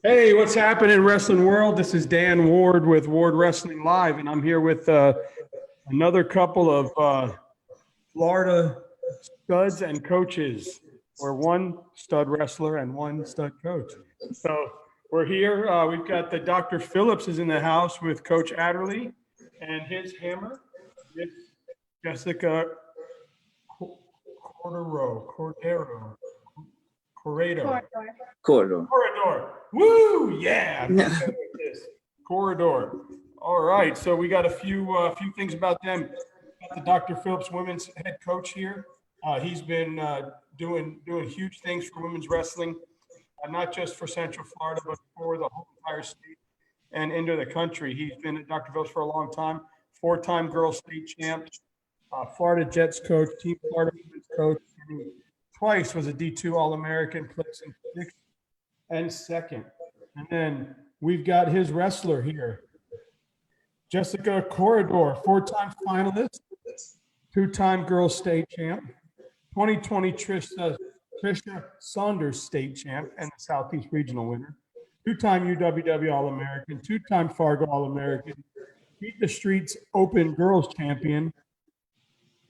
Hey, what's happening, wrestling world? This is Dan Ward with Ward Wrestling Live, and I'm here with another couple of Florida studs and coaches, or one stud wrestler and one stud coach. So we're here. We've got the Dr. Phillips is in the house with Coach Adderley and his hammer, Miss Jessica Corredor. Corridor. Corridor. Corredor. Woo! Yeah, I'm getting better at this. Corridor. All right. So we got a few things about them. Got the Dr. Phillips women's head coach here. He's been doing huge things for women's wrestling, not just for Central Florida, but for the whole entire state and into the country. He's been at Dr. Phillips for a long time. Four-time girls state champ, Florida Jets coach, Team Florida women's coach. And he twice was a D2 All-American, placing sixth and second. And then we've got his wrestler here, Jessica Corredor, four-time finalist, two-time girls state champ, 2020 Trisha Saunders state champ and the Southeast Regional winner, two-time UWW All-American, two-time Fargo All-American, Beat the Streets Open Girls Champion,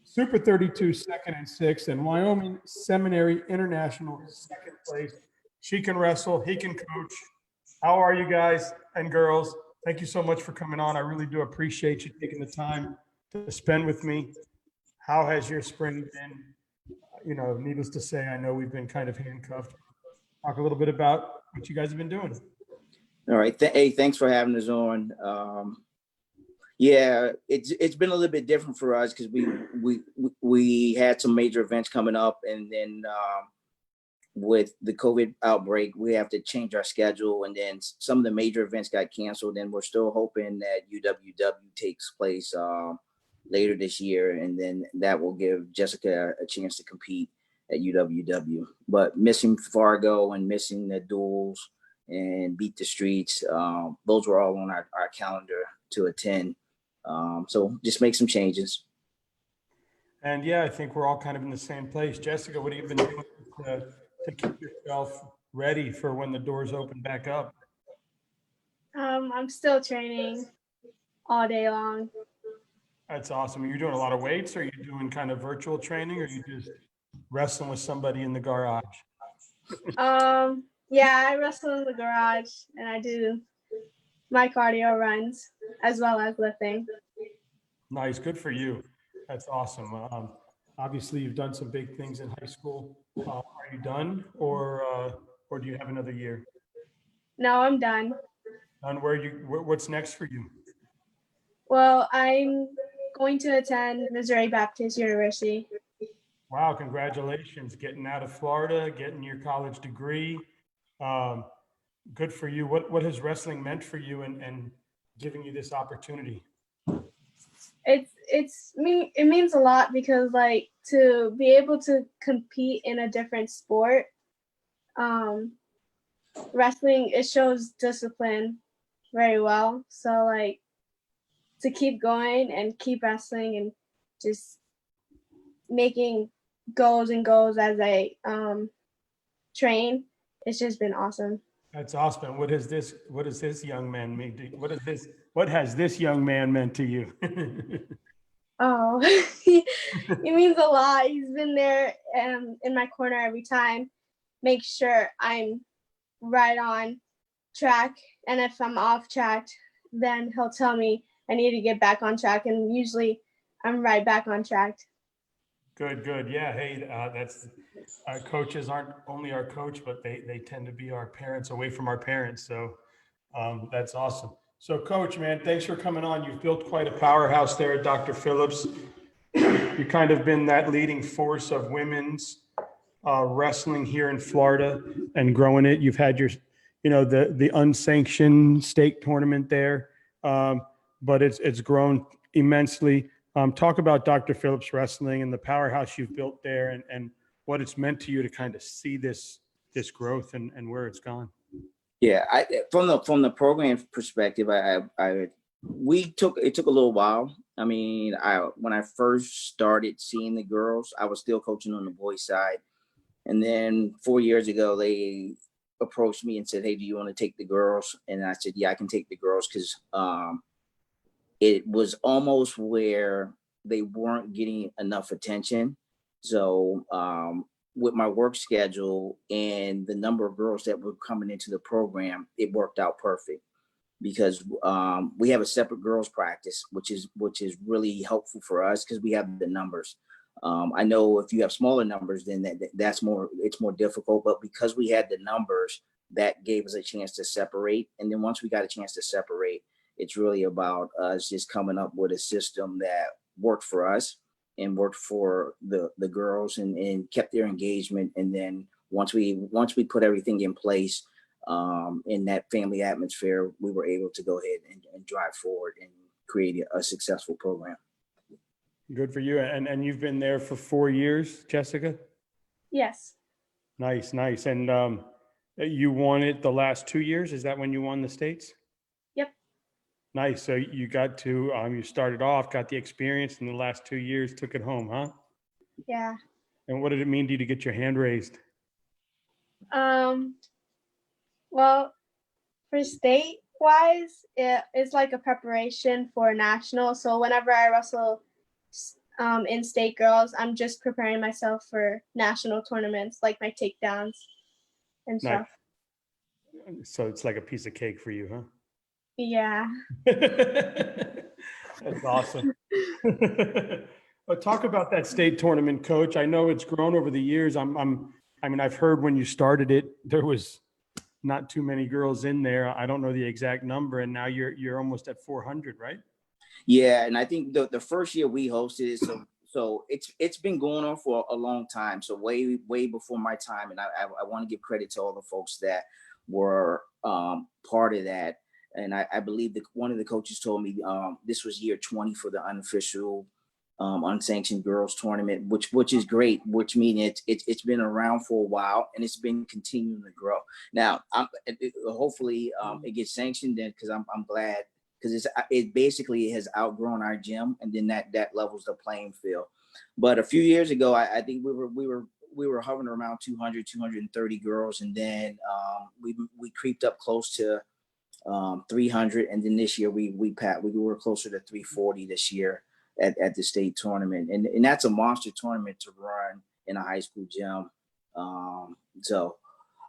Super 32 second and sixth, and Wyoming Seminary International second place. She can wrestle, he can coach. How are you guys and girls? Thank you so much for coming on. I really do appreciate you taking the time to spend with me. How has your spring been? You know, needless to say, I know we've been kind of handcuffed. Talk a little bit about what you guys have been doing. All right. Hey, thanks for having us on. Yeah, it's been a little bit different for us because we had some major events coming up, and then with the COVID outbreak, we have to change our schedule, and then some of the major events got canceled, and we're still hoping that UWW takes place later this year, and then that will give Jessica a chance to compete at UWW. But missing Fargo and missing the duels and Beat the Streets, those were all on our calendar to attend. So just make some changes. And yeah, I think we're all kind of in the same place. Jessica, what have you been doing to keep yourself ready for when the doors open back up? I'm still training all day long. That's awesome. Are you doing a lot of weights? Or are you doing kind of virtual training, or are you just wrestling with somebody in the garage? Yeah, I wrestle in the garage and I do my cardio runs as well as lifting. Nice, good for you. That's awesome. Obviously, you've done some big things in high school. Are you done, or do you have another year? No, I'm done. And what's next for you? Well, I'm going to attend Missouri Baptist University. Wow, congratulations, getting out of Florida, getting your college degree. Good for you. What has wrestling meant for you and giving you this opportunity? It means a lot because like to be able to compete in a different sport, wrestling, it shows discipline very well. So like to keep going and keep wrestling and just making goals and goals as I train, it's just been awesome. That's awesome. What has this young man mean to, what has this young man meant to you? Oh, he means a lot. He's been there in my corner every time, make sure I'm right on track. And if I'm off track, then he'll tell me I need to get back on track. And usually I'm right back on track. Good. Yeah. Hey, that's our coaches aren't only our coach, but they tend to be our parents away from our parents. So that's awesome. So coach, man, thanks for coming on. You've built quite a powerhouse there at Dr. Phillips. You've kind of been that leading force of women's wrestling here in Florida and growing it. You've had your, the unsanctioned state tournament there, but it's grown immensely. Talk about Dr. Phillips Wrestling and the powerhouse you've built there and what it's meant to you to kind of see this growth and where it's gone. Yeah, from the program perspective, it took a little while. I mean, when I first started seeing the girls, I was still coaching on the boys side, and then 4 years ago they approached me and said, "Hey, do you want to take the girls?" And I said, "Yeah, I can take the girls," because it was almost where they weren't getting enough attention. So with my work schedule and the number of girls that were coming into the program, it worked out perfect, because we have a separate girls practice, which is really helpful for us because we have the numbers. I know if you have smaller numbers, then it's more difficult. But because we had the numbers, that gave us a chance to separate. And then once we got a chance to separate, it's really about us just coming up with a system that worked for us and worked for the girls, and kept their engagement. And then once we put everything in place, in that family atmosphere, we were able to go ahead and drive forward and create a successful program. Good for you. And you've been there for 4 years, Jessica? Yes. Nice. And you won it the last 2 years. Is that when you won the states? Yep. Nice. So you got to, you started off, got the experience, in the last 2 years, took it home, huh? Yeah. And what did it mean to you to get your hand raised? Well, for state-wise, it's like a preparation for national. So whenever I wrestle in state girls, I'm just preparing myself for national tournaments, like my takedowns and stuff. Nice. So it's like a piece of cake for you, huh? Yeah. That's awesome. But talk about that state tournament, Coach. I know it's grown over the years. I mean, I've heard when you started it, there was not too many girls in there. I don't know the exact number, and now you're almost at 400, right? Yeah, and I think the first year we hosted it, so it's been going on for a long time. So way before my time, and I want to give credit to all the folks that were part of that. And I believe that one of the coaches told me this was year 20 for the unofficial unsanctioned girls tournament, which is great, which means it's been around for a while, and it's been continuing to grow. Now, hopefully it gets sanctioned, then, because I'm glad, because it basically has outgrown our gym, and then that levels the playing field. But a few years ago, I think we were hovering around 200, 230 girls, and then we creeped up close to 300, and then this year we were closer to 340 this year at the state tournament, and that's a monster tournament to run in a high school gym. So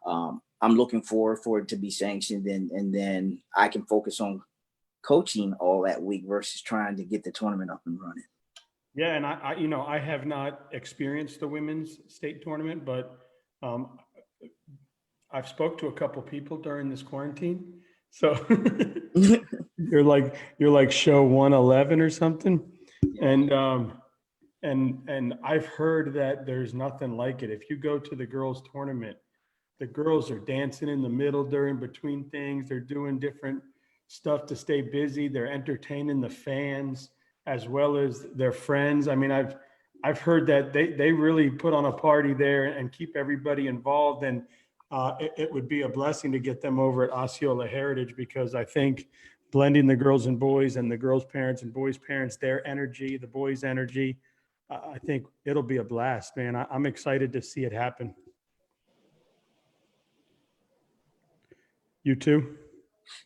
I'm looking forward for it to be sanctioned, and then I can focus on coaching all that week versus trying to get the tournament up and running. Yeah, and I have not experienced the women's state tournament, but I've spoke to a couple people during this quarantine. So you're like show 111 or something. And I've heard that there's nothing like it. If you go to the girls' tournament, the girls are dancing in the middle during between things. They're doing different stuff to stay busy. They're entertaining the fans as well as their friends. I mean, I've heard that they really put on a party there and keep everybody involved. And it would be a blessing to get them over at Osceola Heritage, because I think blending the girls and boys, and the girls' parents and boys' parents, their energy, the boys' energy, I think it'll be a blast, man. I'm excited to see it happen. You too?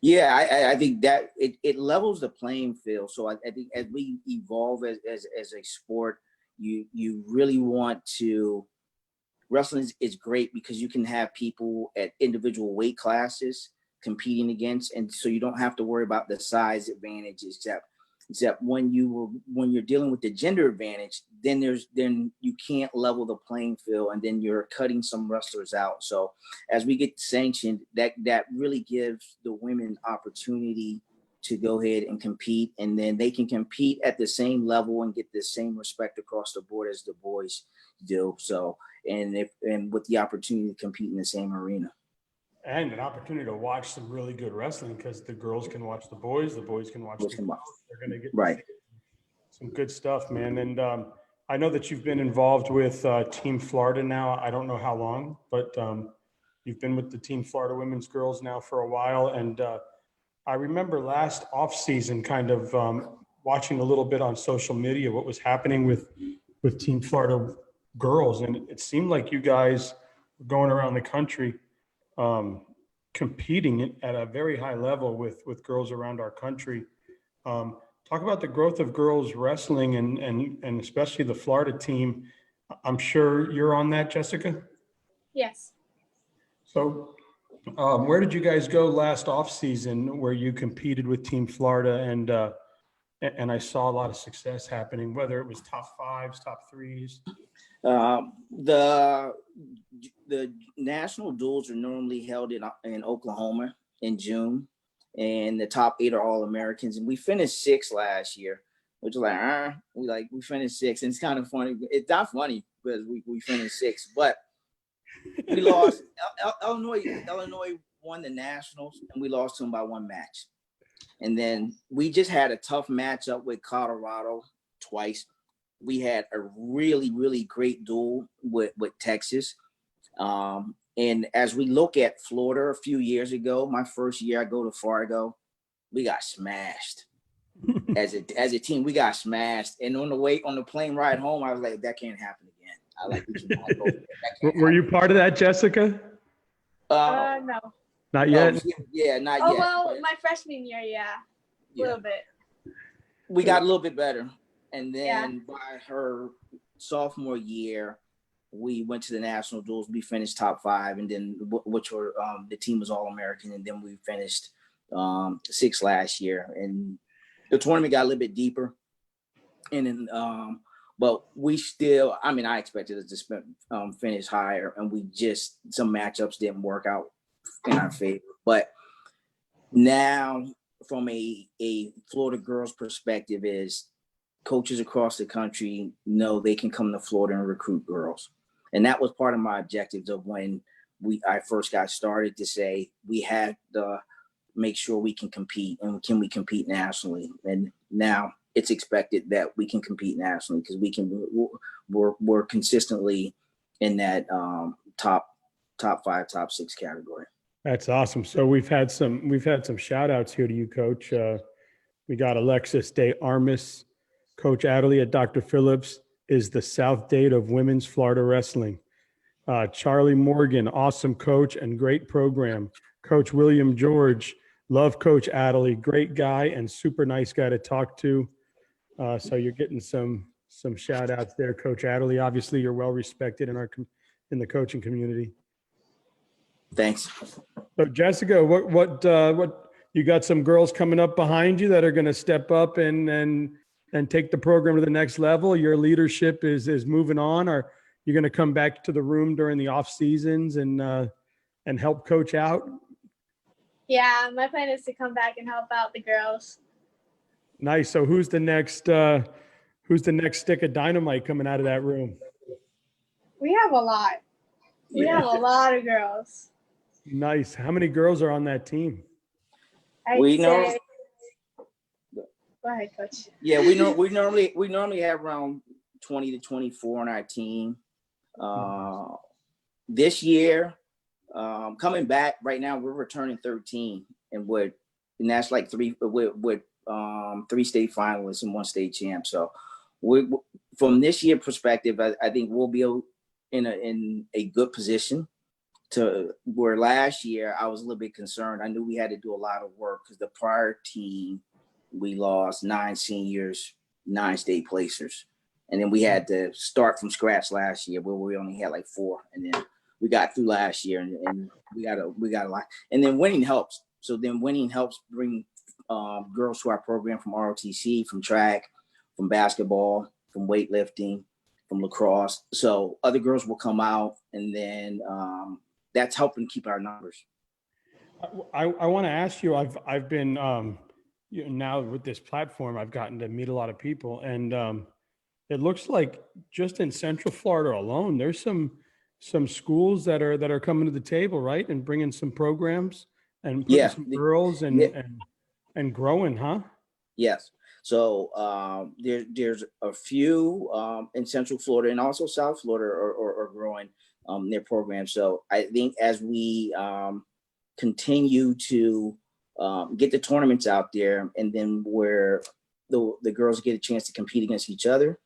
Yeah, I think that it levels the playing field. So I think as we evolve as a sport, you really want to. Wrestling is great because you can have people at individual weight classes competing against, and so you don't have to worry about the size advantage, except when you're dealing with the gender advantage, then you can't level the playing field, and then you're cutting some wrestlers out. So as we get sanctioned, that really gives the women opportunity to go ahead and compete, and then they can compete at the same level and get the same respect across the board as the boys do. So and with the opportunity to compete in the same arena. And an opportunity to watch some really good wrestling, because the girls can watch the boys can watch the girls. They're going to get right. Some good stuff, man. And I know that you've been involved with Team Florida now. I don't know how long, but you've been with the Team Florida women's girls now for a while. And I remember last off season kind of watching a little bit on social media what was happening with Team Florida girls. And it seemed like you guys were going around the country competing at a very high level with girls around our country. Talk about the growth of girls wrestling and especially the Florida team. I'm sure you're on that, Jessica. Yes. So where did you guys go last off season where you competed with Team Florida and I saw a lot of success happening, whether it was top fives, top threes? The national duels are normally held in Oklahoma in June, and the top 8 are All-Americans. And we finished 6th last year, which is like, we finished 6th. And it's kind of funny. It's not funny because we finished 6th, but we lost. Illinois won the nationals, and we lost to them by 1 match. And then we just had a tough matchup with Colorado twice. We had a really, really great duel with Texas. And as we look at Florida a few years ago, my first year I go to Fargo, we got smashed. As a team, we got smashed. And on the plane ride home, I was like, that can't happen again. We cannot go. Were you part of that, Jessica? No. Not yet. Yeah, not Oh, yet. well, my freshman year, yeah. A little bit. We got a little bit better. And then by her sophomore year, we went to the national duels. We finished top 5, and then which were the team was All-American, and then we finished 6th last year. And the tournament got a little bit deeper. And then, but we still, I expected us to finish higher, and some matchups didn't work out in our favor. But now, from a Florida girls perspective, is coaches across the country know they can come to Florida and recruit girls. And that was part of my objectives of when I first got started, to say we had to make sure we can compete, and can we compete nationally? And now it's expected that we can compete nationally because we're consistently in that top 5, top 6 category. That's awesome. So we've had some shout outs here to you, Coach. We got Alexis Day Armis. Coach Adderley at Dr. Phillips is the South Date of women's Florida wrestling. Charlie Morgan, awesome coach and great program. Coach William George, love Coach Adderley, great guy and super nice guy to talk to. So you're getting some shout outs there, Coach Adderley. Obviously, you're well respected in the coaching community. Thanks. So Jessica, what you got some girls coming up behind you that are going to step up and take the program to the next level? Your leadership is moving on. Are you going to come back to the room during the off seasons and help coach out? Yeah, my plan is to come back and help out the girls. Nice. So who's the next stick of dynamite coming out of that room? We have a lot. We have a lot of girls. Nice. How many girls are on that team? Go ahead, Coach. Yeah, we normally have around 20 to 24 on our team. This year, coming back right now, we're returning 13, and that's like 3 state finalists and 1 state champ. So from this year perspective, I think we'll be in a good position. To where last year I was a little bit concerned. I knew we had to do a lot of work because the prior team, we lost 9 seniors, 9 state placers. And then we had to start from scratch last year where we only had like 4. And then we got through last year and we got a lot. And then winning helps. So then winning helps bring girls to our program from ROTC, from track, from basketball, from weightlifting, from lacrosse. So other girls will come out, and then that's helping keep our numbers. I want to ask you, I've been, now with this platform, I've gotten to meet a lot of people, and it looks like just in Central Florida alone, there's some schools that are coming to the table, right? And bringing some programs and putting some girls and growing, huh? Yes. So there's a few in Central Florida, and also South Florida are growing their programs. So I think as we continue to get the tournaments out there, and then where the girls get a chance to compete against each other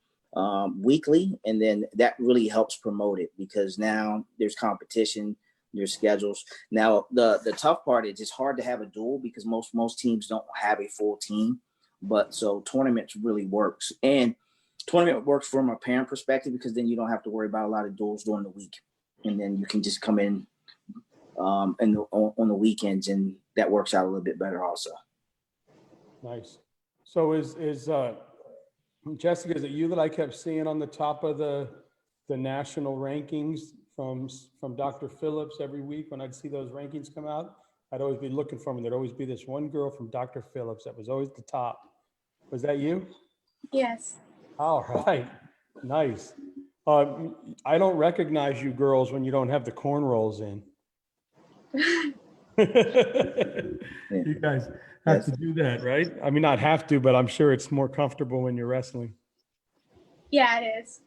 weekly, and then that really helps promote it, because now there's competition. your schedules. Now, the tough part is it's hard to have a dual because most teams don't have a full team. But so tournaments really works. And tournament works from a parent perspective because then you don't have to worry about a lot of duels during the week. And then you can just come in on the weekends, and that works out a little bit better also. Nice. So is Jessica, is it you that I kept seeing on the top of the national rankings from Dr. Phillips every week when I'd see those rankings come out? I'd always be looking for them. There'd always be this one girl from Dr. Phillips that was always the top. Was that you? Yes. All right. Nice. I don't recognize you girls when you don't have the cornrows in. You guys have to do that, right? I mean, not have to, but I'm sure it's more comfortable when you're wrestling. Yeah, it is.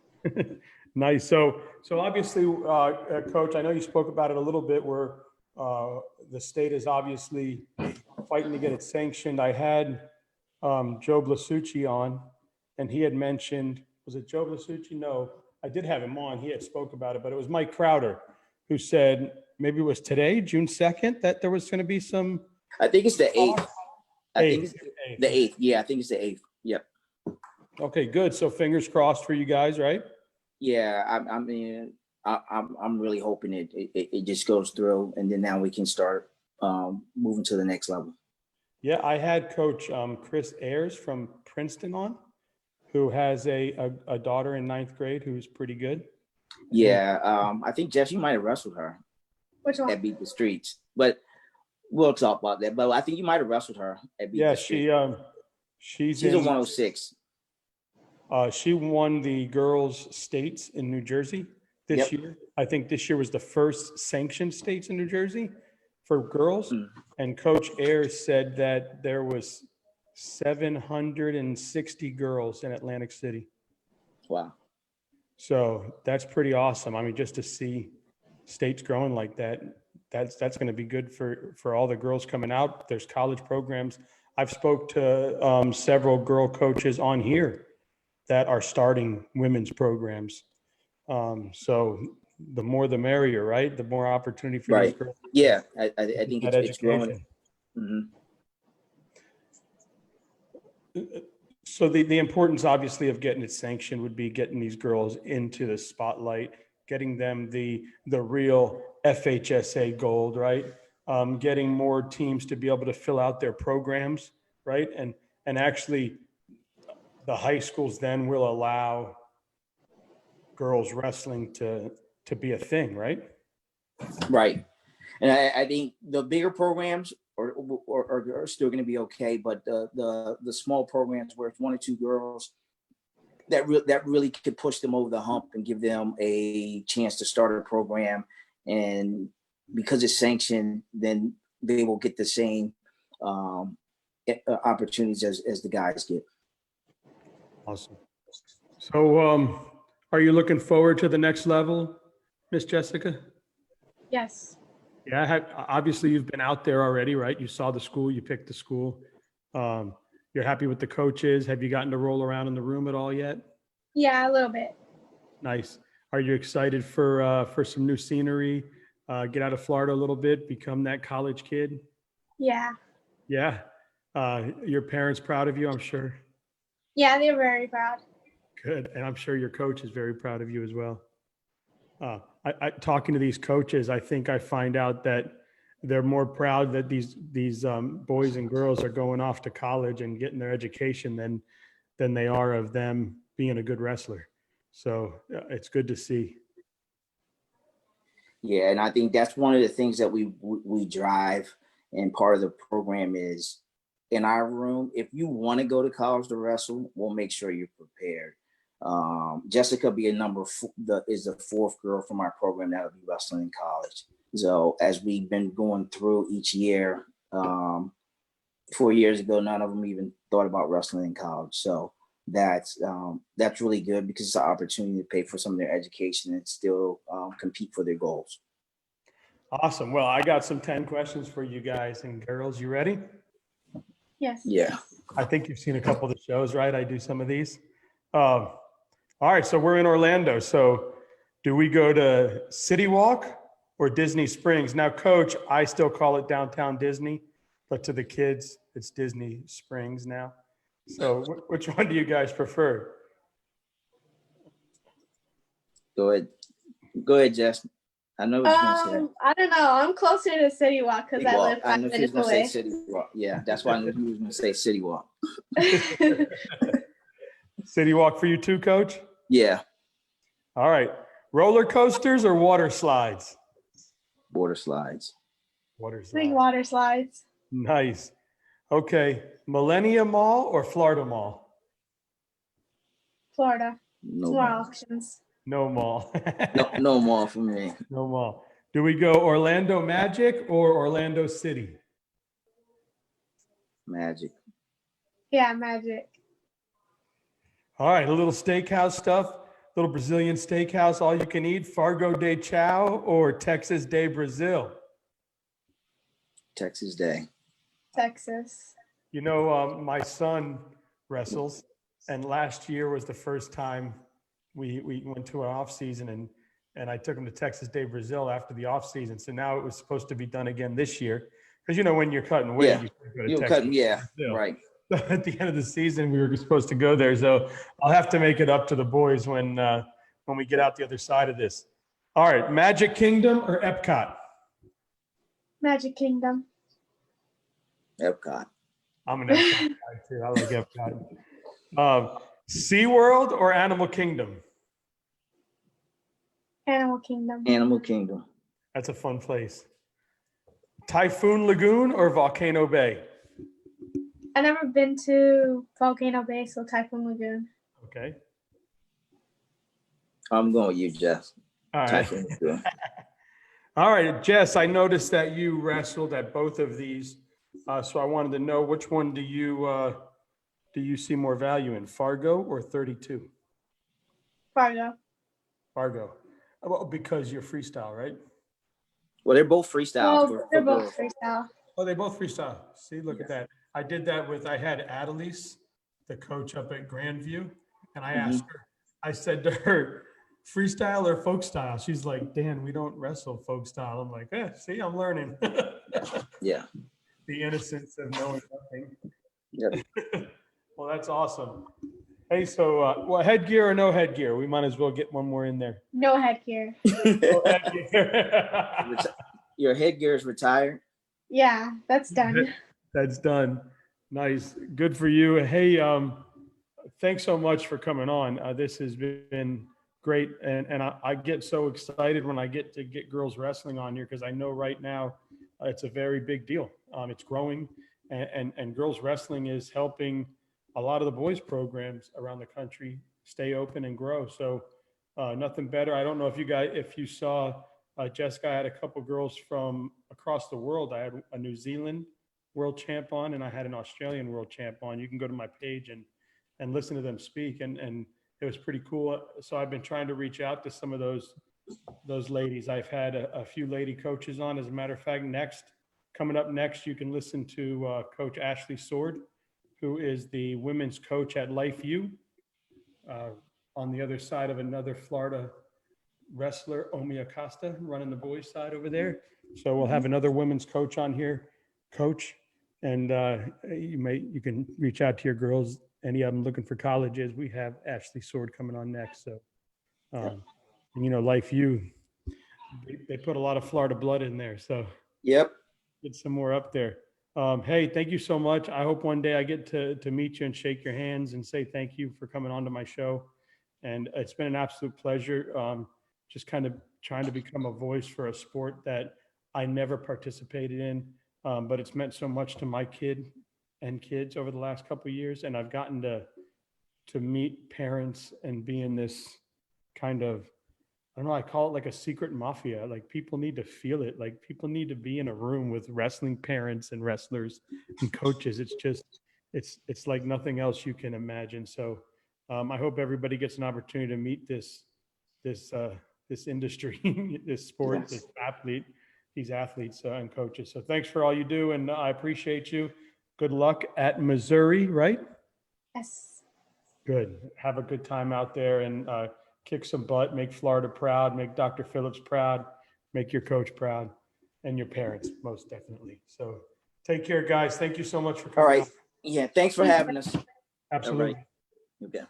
Nice. So obviously, Coach, I know you spoke about it a little bit where the state is obviously fighting to get it sanctioned. I had Joe Blasucci on, and he had mentioned, was it Joe Blasucci? No, I did have him on. He had spoke about it, but it was Mike Crowder who said, maybe it was today, June 2nd, that there was going to be some. I think it's the 8th. I think it's Eighth. the 8th. Yeah, I think it's the 8th. Yep. Okay, good. So fingers crossed for you guys, right? Yeah, I mean, I'm really hoping it just goes through, and then now we can start moving to the next level. Yeah, I had Coach Chris Ayers from Princeton on, who has a daughter in 9th grade who's pretty good. Yeah, I think Jeff, you might have wrestled her. Which one? At Beat the Streets, but we'll talk about that. But I think you might have wrestled her at Beat the Streets. She's a 106. She won the girls' states in New Jersey this year. I think this year was the first sanctioned states in New Jersey for girls. And Coach Ayers said that there was 760 girls in Atlantic City. Wow. So that's pretty awesome. I mean, just to see states growing like that, that's going to be good for all the girls coming out. There's college programs. I've spoke to several girl coaches on here that are starting women's programs. So the more the merrier, right? The more opportunity for these girls. Yeah, I think it's growing. Mm-hmm. So the importance, obviously, of getting it sanctioned would be getting these girls into the spotlight, getting them the real FHSA gold, right? Getting more teams to be able to fill out their programs, right? And actually, the high schools then will allow girls wrestling to be a thing, right? Right. And I think the bigger programs are still going to be okay, but the small programs where it's 1 or 2 girls, that really could push them over the hump and give them a chance to start a program. And because it's sanctioned, then they will get the same opportunities as the guys get. Awesome. So are you looking forward to the next level, Miss Jessica? Yes. Yeah, obviously you've been out there already, right? You saw the school, you picked the school. You're happy with the coaches. Have you gotten to roll around in the room at all yet? Yeah, a little bit. Nice. Are you excited for some new scenery? Get out of Florida a little bit, become that college kid? Yeah. Yeah. Your parents proud of you, I'm sure. Yeah, they're very proud. Good. And I'm sure your coach is very proud of you as well. I talking to these coaches, I think I find out that they're more proud that these boys and girls are going off to college and getting their education than they are of them being a good wrestler. So it's good to see. Yeah, and I think that's one of the things that we drive, and part of the program is in our room. If you want to go to college to wrestle, we'll make sure you're prepared. Jessica be is the 4th girl from our program that will be wrestling in college. So as we've been going through each year, 4 years ago, none of them even thought about wrestling in college. So that's really good because it's an opportunity to pay for some of their education and still compete for their goals. Awesome. Well, I got some 10 questions for you guys and girls. You ready? Yes. Yeah. I think you've seen a couple of the shows, right? I do some of these. All right, so we're in Orlando. So do we go to City Walk or Disney Springs? Now, Coach, I still call it Downtown Disney, but to the kids, it's Disney Springs now. So which one do you guys prefer? Go ahead, Jess. I know what you're gonna say. I don't know. I'm closer to City Walk because I live I 5 knew she was minutes gonna say away. City Walk. Yeah, that's why I knew he was gonna say City Walk. City Walk for you too, Coach? Yeah, All right. Roller coasters or water slides? border slides. Water Big slides. water slides. Nice. Okay. Millennium Mall or Florida Mall? Florida. No More mall. options. No mall. No mall for me. No mall. Do we go Orlando Magic or Orlando City? Magic. Yeah, Magic. All right, a little steakhouse stuff, little Brazilian steakhouse, all you can eat, Fargo de Chao or Texas de Brazil? Texas Day. Texas. You know, my son wrestles, and last year was the first time we went to our off season, and I took him to Texas de Brazil after the off season. So now it was supposed to be done again this year, because you know when you're cutting weight, Yeah. you go to You'll Texas cut. de Yeah, Brazil. right. At the end of the season, we were supposed to go there. So I'll have to make it up to the boys when we get out the other side of this. All right, Magic Kingdom or Epcot? Magic Kingdom. Epcot. I'm an Epcot guy too. I like Epcot. SeaWorld or Animal Kingdom? Animal Kingdom. Animal Kingdom. That's a fun place. Typhoon Lagoon or Volcano Bay? I've never been to Volcano Bay, so Typhoon Lagoon. Okay. I'm going with you, Jess. All right. Typhoon Lagoon. All right, Jess, I noticed that you wrestled at both of these. So I wanted to know, which one do you see more value in, Fargo or 32? Fargo. Fargo. Well, because you're freestyle, right? Well, they're both freestyle. Well, they're both freestyle. Oh, they both freestyle. See, look at that. I did that I had Addreley, the coach up at Grandview, and I asked her, I said to her, freestyle or folk style? She's like, Dan, we don't wrestle folk style. I'm like, see, I'm learning. Yeah. The innocence of knowing nothing. Yep. Well, that's awesome. Hey, so well, headgear or no headgear? We might as well get one more in there. No headgear. No headgear. Your headgear is retired. Yeah, that's done. That's done. Nice. Good for you. Hey, thanks so much for coming on. This has been great. And I get so excited when I get to get girls wrestling on here, because I know right now it's a very big deal. It's growing, and girls wrestling is helping a lot of the boys programs around the country stay open and grow. So nothing better. I don't know if you saw, Jessica, I had a couple girls from across the world. I had a New Zealand world champ on, and I had an Australian world champ on. You can go to my page and listen to them speak, and it was pretty cool. So I've been trying to reach out to some of those ladies. I've had a few lady coaches on. As a matter of fact, coming up next, you can listen to Coach Ashley Sword, who is the women's coach at Life U, on the other side of another Florida wrestler, Omi Acosta, running the boys side over there. So we'll have another women's coach on here, Coach, and you can reach out to your girls, any of them looking for colleges. We have Ashley Sword coming on next. So, and, you know, Life U, they put a lot of Florida blood in there. So Yep. get some more up there. Hey, thank you so much. I hope one day I get to meet you and shake your hands and say thank you for coming on to my show. And it's been an absolute pleasure. Just kind of trying to become a voice for a sport that I never participated in, but it's meant so much to my kid and kids over the last couple of years. And I've gotten to meet parents and be in this kind of, I don't know, I call it like a secret mafia. Like, people need to feel it. Like, people need to be in a room with wrestling parents and wrestlers and coaches. It's just, it's like nothing else you can imagine. So I hope everybody gets an opportunity to meet this industry, this sport, Yes. these athletes and coaches. So thanks for all you do. And I appreciate you. Good luck at Missouri, right? Yes. Good. Have a good time out there, and kick some butt, make Florida proud, make Dr. Phillips proud. make your coach proud and your parents, most definitely. So take care, guys. Thank you so much for All coming. right. Yeah. Thanks for having us. Absolutely. All right. Okay.